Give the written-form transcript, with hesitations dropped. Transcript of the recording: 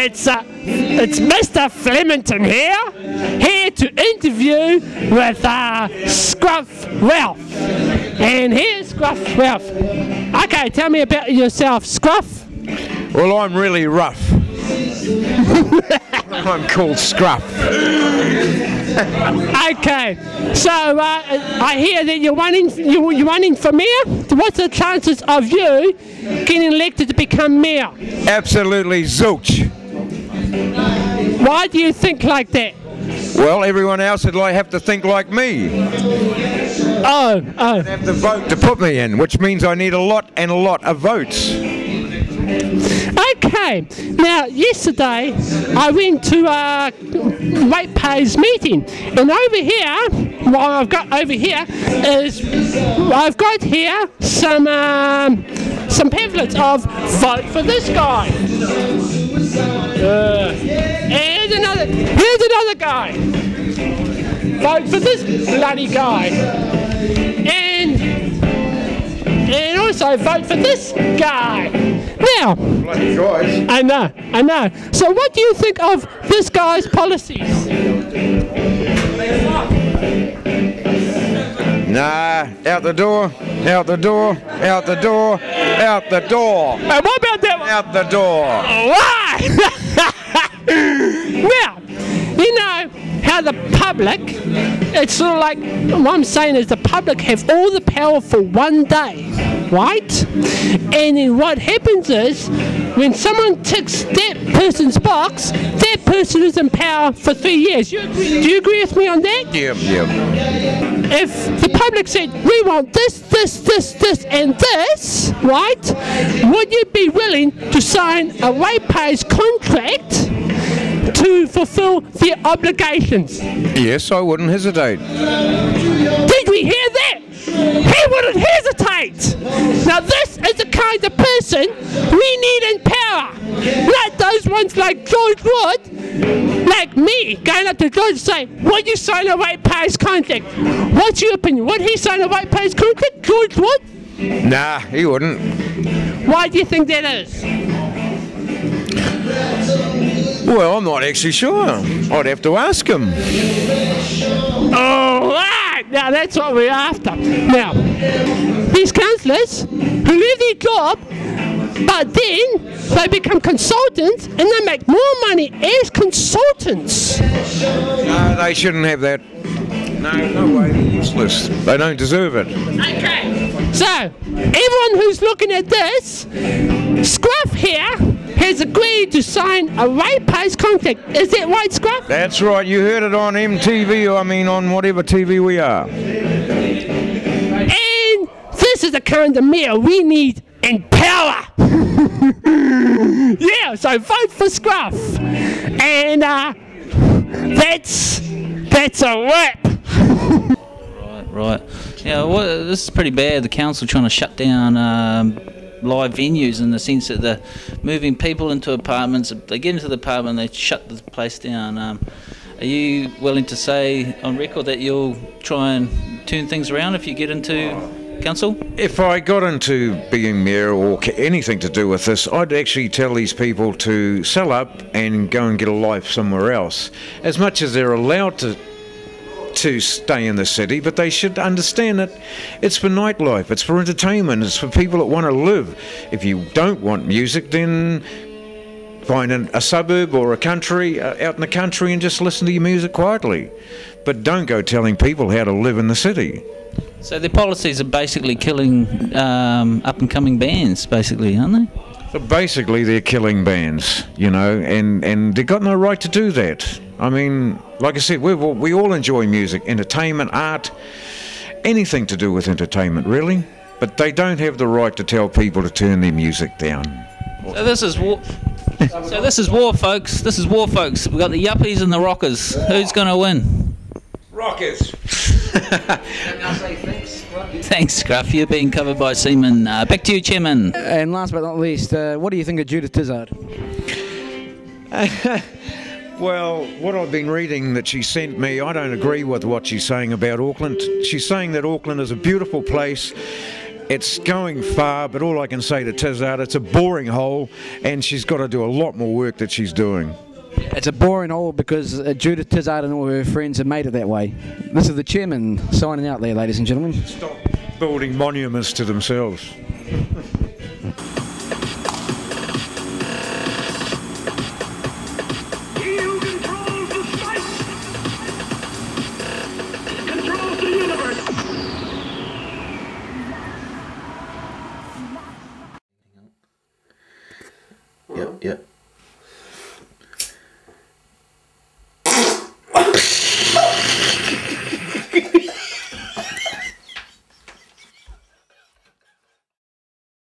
it's Mr. Flemington here to interview with Scruff Ralph. And here's Scruff Ralph. Okay, tell me about yourself, Scruff. Well, I'm really rough. I'm called Scruff. Okay, so I hear that you're running for mayor. What's the chances of you getting elected to become mayor? Absolutely zilch. Why do you think like that? Well, everyone else would have to think like me. Oh. They'd have to vote to put me in, which means I need a lot of votes. Okay, now yesterday I went to a ratepayers meeting, and over here, what I've got over here is some pamphlets of vote for this guy. Here's another guy. Vote for this bloody guy. And also vote for this guy. Now, Bloody guys. I know. So what do you think of this guy's policies? Nah, out the door, out the door, out the door, out the door. And what about that one? Out the door. Why? Well, you know how the public, it's sort of like, what I'm saying is the public have all the power for one day, right? And then what happens is, when someone ticks that person's box, that person is in power for 3 years. Do you agree with me on that? Yeah. If the public said, we want this, and this, right? Would you be willing to sign a ratepayers contract to fulfill their obligations? Yes, I wouldn't hesitate. Did we hear that? He wouldn't hesitate. Now this is the kind of person we need in power. Not those ones like George Wood, like me, going up to George and saying, would you sign a ratepayers contract? What's your opinion? Would he sign a ratepayers contract, George Wood? Nah, he wouldn't. Why do you think that is? Well, I'm not actually sure. I'd have to ask him. All right, now that's what we're after. Now, these councillors who leave their job, but then they become consultants and they make more money as consultants. No, they shouldn't have that. No way, they're useless. They don't deserve it. Okay, so everyone who's looking at this, Scruff here has agreed to sign a ratepayers contract. Is that right, Scruff? That's right, you heard it on MTV, on whatever TV we are. And this is the kind of mayor we need in power. Yeah, so vote for Scruff. And that's a wrap. Right. Yeah, this is pretty bad. The council trying to shut down live venues in the sense that they're moving people into apartments. They get into the apartment, they shut the place down. Are you willing to say on record that you'll try and turn things around if you get into council? If I got into being mayor or anything to do with this, I'd actually tell these people to sell up and go and get a life somewhere else. As much as they're allowed to stay in the city, but they should understand that it's for nightlife, it's for entertainment, it's for people that want to live. If you don't want music, then find a suburb or a country, out in the country, and just listen to your music quietly. But don't go telling people how to live in the city. So their policies are basically killing up-and-coming bands, basically, aren't they? So basically they're killing bands, and they've got no right to do that. I mean, like I said, we all enjoy music, entertainment, art, anything to do with entertainment, really. But they don't have the right to tell people to turn their music down. So this is war. So this is war, folks. This is war, folks. We've got the yuppies and the rockers. Who's going to win? Rockers. Thanks, Scruff. You're being covered by Seaman. Back to you, Chairman. And last but not least, what do you think of Judith Tizard? Well, what I've been reading that she sent me, I don't agree with what she's saying about Auckland. She's saying that Auckland is a beautiful place it's going far, but all I can say to Tizard, it's a boring hole, and she's got to do a lot more work that she's doing. It's a boring hole because Judith Tizard and all her friends have made it that way. This is the chairman signing out there, ladies and gentlemen. Stop building monuments to themselves.